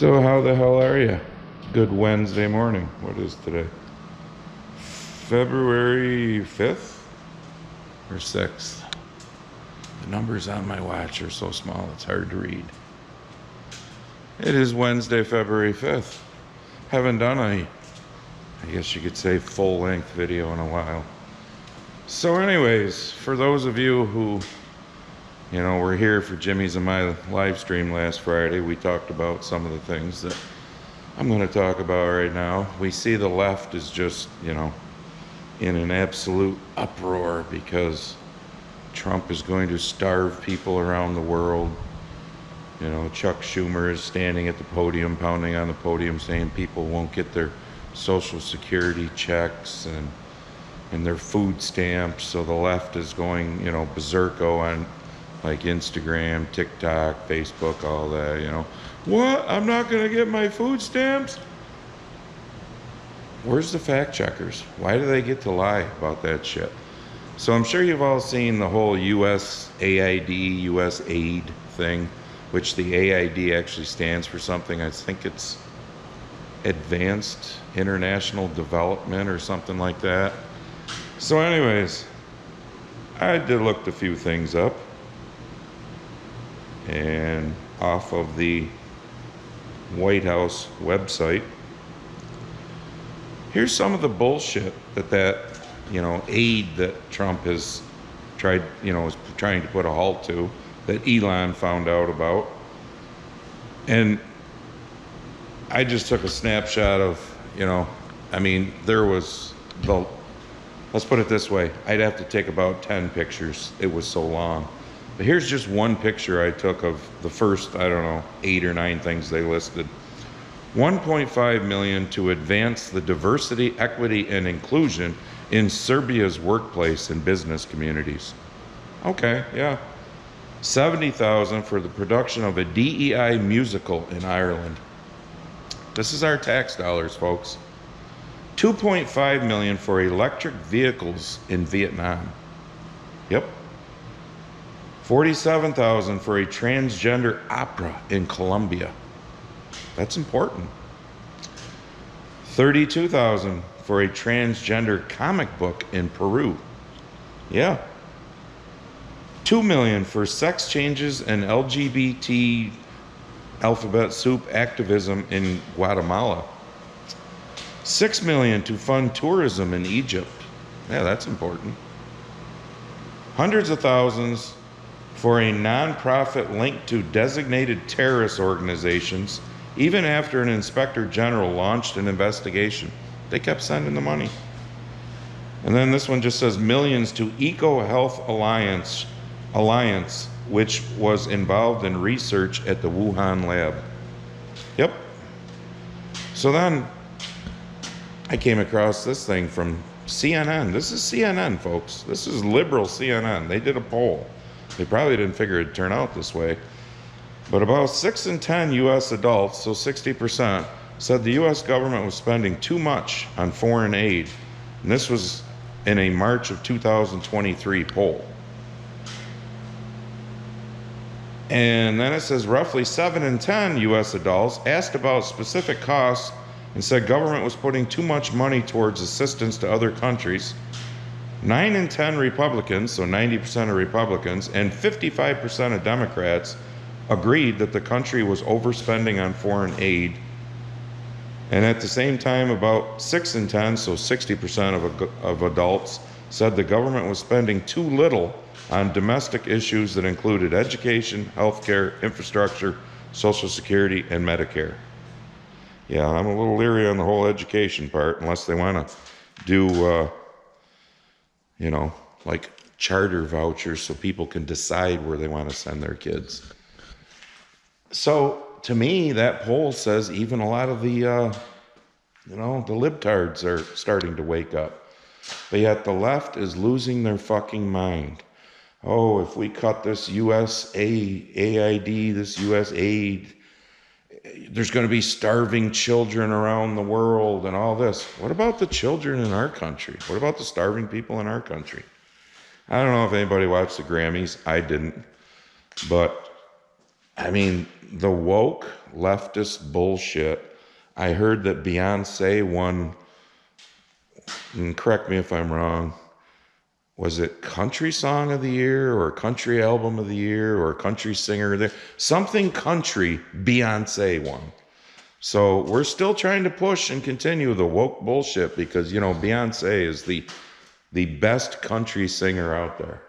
So how the hell are you? Good Wednesday morning. What is today? February 5th or 6th? The numbers on my watch are so small it's hard to read. It is Wednesday, February 5th. Haven't done I guess you could say full-length video in a while. So anyways, for those of you who were here for Jimmy's and my live stream last Friday, we talked about some of the things that I'm going to talk about right now. We see the left is just, in an absolute uproar because Trump is going to starve people around the world. Chuck Schumer is standing at the podium, pounding on the podium, saying people won't get their Social Security checks and their food stamps. So the left is going, berserko on like Instagram, TikTok, Facebook, all that, What? I'm not going to get my food stamps? Where's the fact checkers? Why do they get to lie about that shit? So I'm sure you've all seen the whole USAID, US aid thing, which the AID actually stands for something. I think it's Advanced International Development or something like that. So anyways, I did look a few things up. And off of the White House website, here's some of the bullshit that aid that Trump has tried, is trying to put a halt to, that Elon found out about. And I just took a snapshot of, there was let's put it this way, I'd have to take about 10 pictures. It was so long. But here's just one picture I took of the first, 8 or 9 things they listed. 1.5 million to advance the diversity, equity, and inclusion in Serbia's workplace and business communities. Okay, yeah. 70,000 for the production of a DEI musical in Ireland. This is our tax dollars, folks. 2.5 million for electric vehicles in Vietnam. Yep. 47,000 for a transgender opera in Colombia. That's important. 32,000 for a transgender comic book in Peru. Yeah. 2 million for sex changes and LGBT alphabet soup activism in Guatemala. 6 million to fund tourism in Egypt. Yeah, that's important. Hundreds of thousands for a non-profit linked to designated terrorist organizations, even after an inspector general launched an investigation. They kept sending the money. And then this one just says millions to Eco Health Alliance, which was involved in research at the Wuhan lab. Yep. So then I came across this thing from CNN. This is CNN, folks. This is liberal CNN. They did a poll. They probably didn't figure it'd turn out this way. But about 6 in 10 U.S. adults, so 60%, said the U.S. government was spending too much on foreign aid. And this was in a March of 2023 poll. And then it says roughly 7 in 10 U.S. adults asked about specific costs and said government was putting too much money towards assistance to other countries. 9 in 10 Republicans, so 90% of Republicans, and 55% of Democrats agreed that the country was overspending on foreign aid. And at the same time, about 6 in 10, so 60% of adults, said the government was spending too little on domestic issues that included education, healthcare, infrastructure, Social Security, and Medicare. Yeah, I'm a little leery on the whole education part, unless they want to do like charter vouchers so people can decide where they want to send their kids. So to me, that poll says even a lot of the, the libtards are starting to wake up. But yet the left is losing their fucking mind. Oh, if we cut this AID, this US aid, there's going to be starving children around the world and all this. What about the children in our country? What about the starving people in our country? I don't know if anybody watched the Grammys. I didn't. But I mean, the woke leftist bullshit. I heard that Beyonce won, and correct me if I'm wrong, was it country song of the year or country album of the year or country singer of the something country Beyonce won. So we're still trying to push and continue the woke bullshit because, you know, Beyonce is the best country singer out there.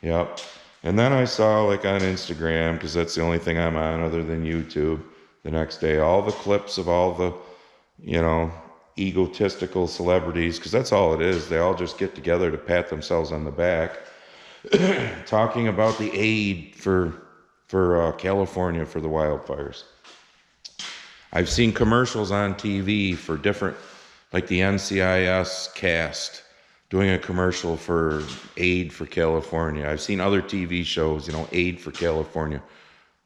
Yep. And then I saw, like, on Instagram, because that's the only thing I'm on other than YouTube, the next day, all the clips of all the, you know, egotistical celebrities, because that's all it is. They all just get together to pat themselves on the back, talking about the aid for California for the wildfires. I've seen commercials on TV for different, like the NCIS cast doing a commercial for aid for California. I've seen other TV shows, you know, aid for California.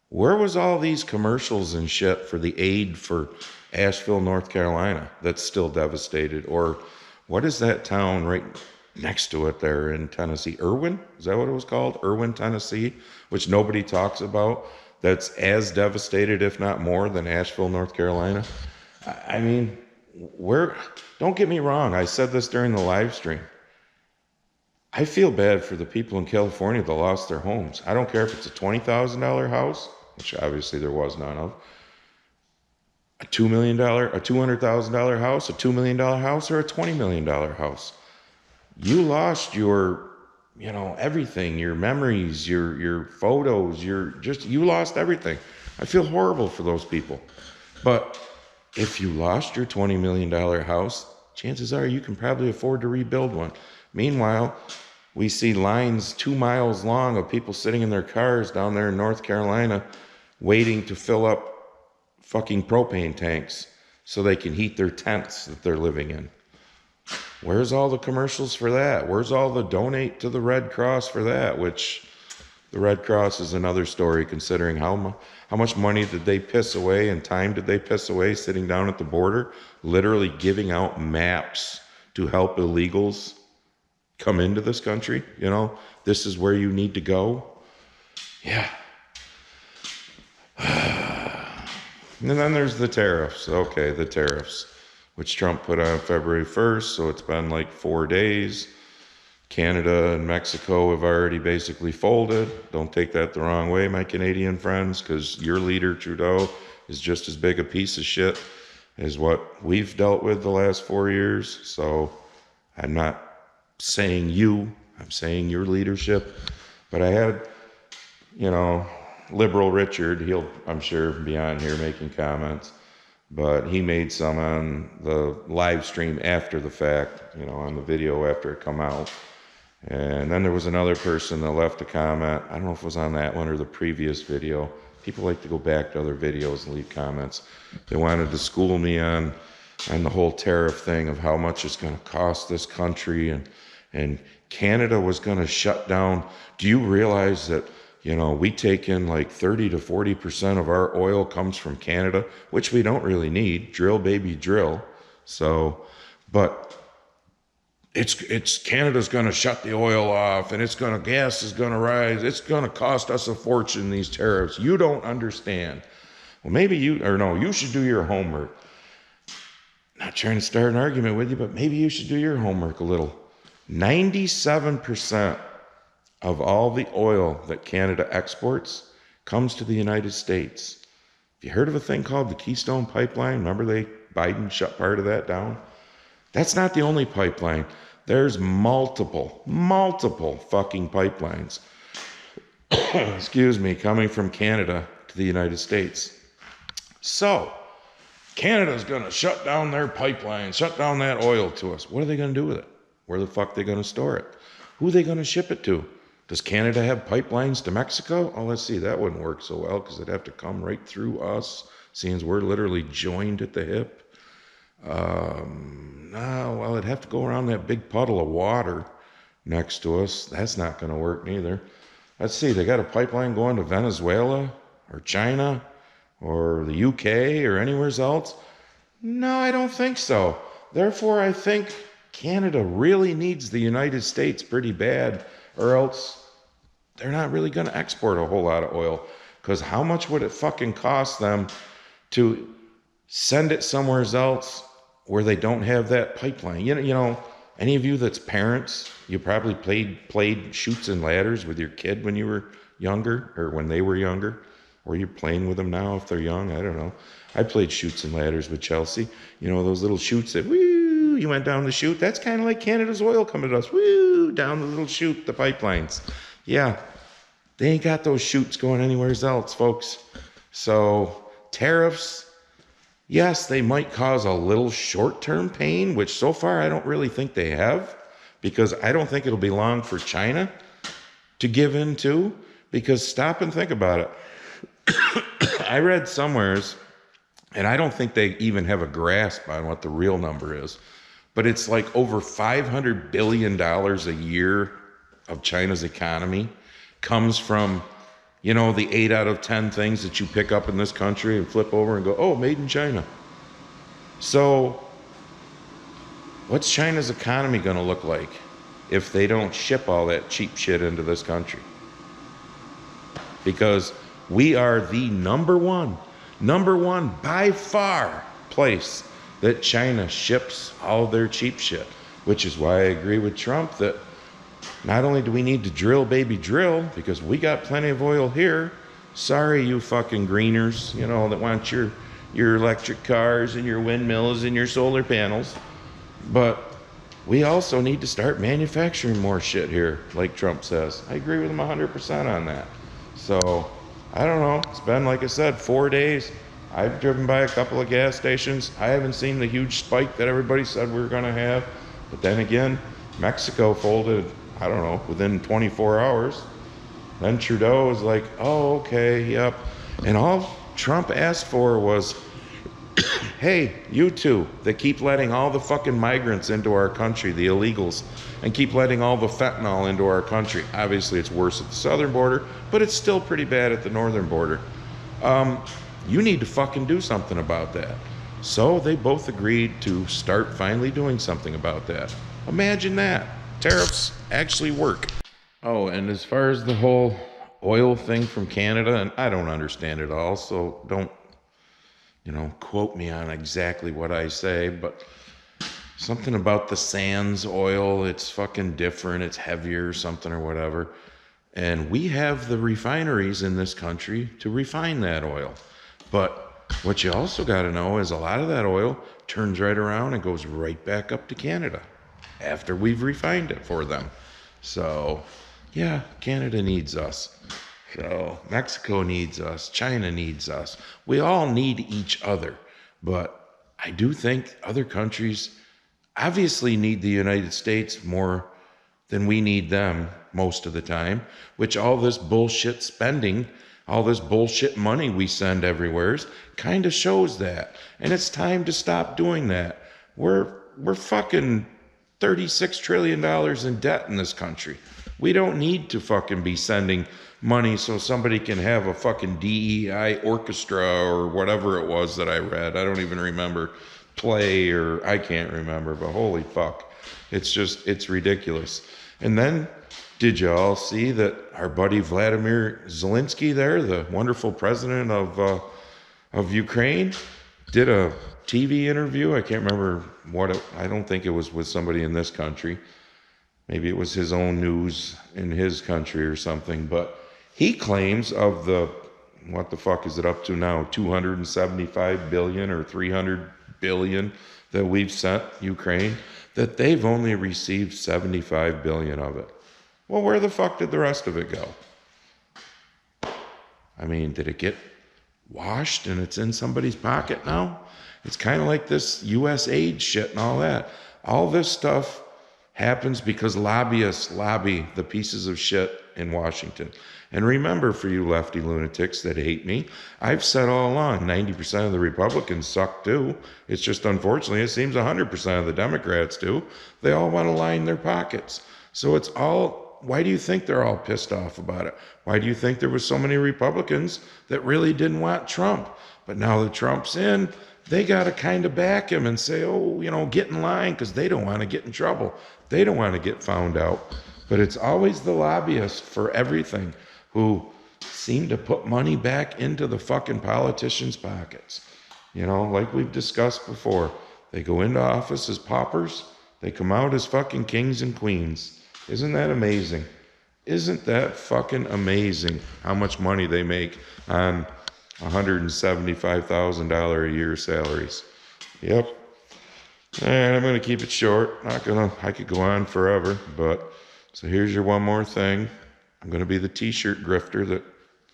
Where was all these commercials and shit for the aid for Asheville, North Carolina that's still devastated? Or what is that town right next to it there in Tennessee? Irwin? Is that what it was called? Irwin, Tennessee, which nobody talks about. That's as devastated, if not more, than Asheville, North Carolina. I mean, where, don't get me wrong, I said this during the live stream. I feel bad for the people in California that lost their homes. I don't care if it's a $20,000 house, which obviously there was none of, a $2 million, a $200,000 house, a $2 million house, or a $20 million house. You lost your, you know, everything, your memories, your photos, you lost everything. I feel horrible for those people. But if you lost your $20 million house, chances are you can probably afford to rebuild one. Meanwhile, we see lines 2 miles long of people sitting in their cars down there in North Carolina waiting to fill up fucking propane tanks so they can heat their tents that they're living in. Where's all the commercials for that? Where's all the donate to the Red Cross for that? Which the Red Cross is another story, considering how much money did they piss away and time did they piss away sitting down at the border, literally giving out maps to help illegals come into this country. You know, this is where you need to go. Yeah. And then there's the tariffs. Okay, the tariffs, which Trump put on February 1st, so it's been like 4 days. Canada and Mexico have already basically folded. Don't take that the wrong way, my Canadian friends, because your leader, Trudeau, is just as big a piece of shit as what we've dealt with the last 4 years. So I'm not saying you, I'm saying your leadership. But I had, you know, Liberal Richard, he'll, I'm sure, be on here making comments, but he made some on the live stream after the fact, you know, on the video after it come out. And then there was another person that left a comment. I don't know if it was on that one or the previous video. People like to go back to other videos and leave comments. They wanted to school me on the whole tariff thing of how much it's going to cost this country, and Canada was going to shut down. Do you realize that, you know, we take in like 30 to 40% of our oil comes from Canada, which we don't really need. Drill, baby, drill. So, but it's Canada's going to shut the oil off, and gas is going to rise. It's going to cost us a fortune, these tariffs. You don't understand. Well, maybe you should do your homework. Not trying to start an argument with you, but maybe you should do your homework a little. 97% of all the oil that Canada exports comes to the United States. Have you heard of a thing called the Keystone Pipeline? Remember Biden shut part of that down? That's not the only pipeline. There's multiple fucking pipelines, excuse me, coming from Canada to the United States. So, Canada's going to shut down their pipeline, shut down that oil to us. What are they going to do with it? Where the fuck are they going to store it? Who are they going to ship it to? Does Canada have pipelines to Mexico? Oh, let's see, that wouldn't work so well because it'd have to come right through us, seeing as we're literally joined at the hip. No, well, it'd have to go around that big puddle of water next to us. That's not going to work neither. Let's see, they got a pipeline going to Venezuela or China or the UK or anywhere else? No, I don't think so. Therefore, I think Canada really needs the United States pretty bad, or else they're not really going to export a whole lot of oil. Because how much would it fucking cost them to send it somewhere else where they don't have that pipeline? Any of you that's parents, you probably played Chutes and Ladders with your kid when you were younger, or when they were younger, or you're playing with them now if they're young. I don't know. I played Chutes and Ladders with Chelsea. Those little chutes that woo, you went down the chute. That's kind of like Canada's oil coming to us. Woo, down the little chute, the pipelines. Yeah, they ain't got those chutes going anywhere else, folks. So tariffs, yes, they might cause a little short-term pain, which so far I don't really think they have, because I don't think it'll be long for China to give in too, because stop and think about it. I read somewheres, and I don't think they even have a grasp on what the real number is, but it's like over $500 billion a year of China's economy comes from, the 8 out of 10 things that you pick up in this country and flip over and go, oh, made in China. So what's China's economy going to look like if they don't ship all that cheap shit into this country? Because we are the number one by far place that China ships all their cheap shit, which is why I agree with Trump that not only do we need to drill, baby, drill, because we got plenty of oil here. Sorry, you fucking greeners, that want your electric cars and your windmills and your solar panels. But we also need to start manufacturing more shit here, like Trump says. I agree with him 100% on that. So, I don't know. It's been, like I said, 4 days. I've driven by a couple of gas stations. I haven't seen the huge spike that everybody said we were going to have. But then again, Mexico folded, I don't know, within 24 hours. Then Trudeau was like, oh, okay, yep. And all Trump asked for was, hey, you two that keep letting all the fucking migrants into our country, the illegals, and keep letting all the fentanyl into our country. Obviously, it's worse at the southern border, but it's still pretty bad at the northern border. You need to fucking do something about that. So they both agreed to start finally doing something about that. Imagine that. Tariffs actually work. Oh, and as far as the whole oil thing from Canada, and I don't understand it all, so don't, quote me on exactly what I say, but something about the sands oil, it's fucking different, it's heavier, something or whatever. And we have the refineries in this country to refine that oil. But what you also got to know is a lot of that oil turns right around and goes right back up to Canada after we've refined it for them. So, yeah, Canada needs us. So, Mexico needs us. China needs us. We all need each other. But I do think other countries obviously need the United States more than we need them most of the time, which all this bullshit spending, all this bullshit money we send everywhere kind of shows that. And it's time to stop doing that. We're fucking $36 trillion in debt in this country. We don't need to fucking be sending money so somebody can have a fucking DEI orchestra or whatever it was that I read. I don't even remember. Play, or I can't remember, but holy fuck. It's ridiculous. And then, did you all see that our buddy Vladimir Zelensky there, the wonderful president of Ukraine, did a TV interview? I can't remember I don't think it was with somebody in this country. Maybe it was his own news in his country or something, but he claims of what the fuck is it up to now, 275 billion or 300 billion that we've sent Ukraine, that they've only received 75 billion of it. Well, where the fuck did the rest of it go? I mean, did it get washed and it's in somebody's pocket now? It's kind of like this U.S. aid shit and all that. All this stuff happens because lobbyists lobby the pieces of shit in Washington. And remember, for you lefty lunatics that hate me, I've said all along, 90% of the Republicans suck too. It's just, unfortunately, it seems 100% of the Democrats do. They all want to line their pockets. So it's all, why do you think they're all pissed off about it? Why do you think there was so many Republicans that really didn't want Trump? But now that Trump's in, they got to kind of back him and say, oh, get in line, because they don't want to get in trouble. They don't want to get found out. But it's always the lobbyists for everything who seem to put money back into the fucking politicians' pockets. You know, like we've discussed before. They go into office as paupers. They come out as fucking kings and queens. Isn't that amazing? Isn't that fucking amazing how much money they make on $175,000 a year salaries? Yep. And I'm going to keep it short. I could go on forever, but so here's your one more thing. I'm going to be the t-shirt grifter that,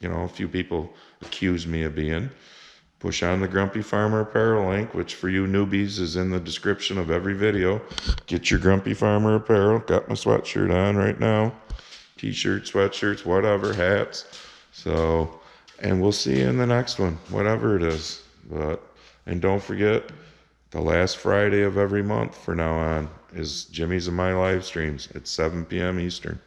you know, a few people accuse me of being. Push on the Grumpy Farmer apparel link, which for you newbies is in the description of every video. Get your Grumpy Farmer apparel. Got my sweatshirt on right now. T-shirts, sweatshirts, whatever, hats. So, and we'll see you in the next one, whatever it is. And don't forget, the last Friday of every month from now on is Jimmy's and my live streams at 7 p.m. Eastern.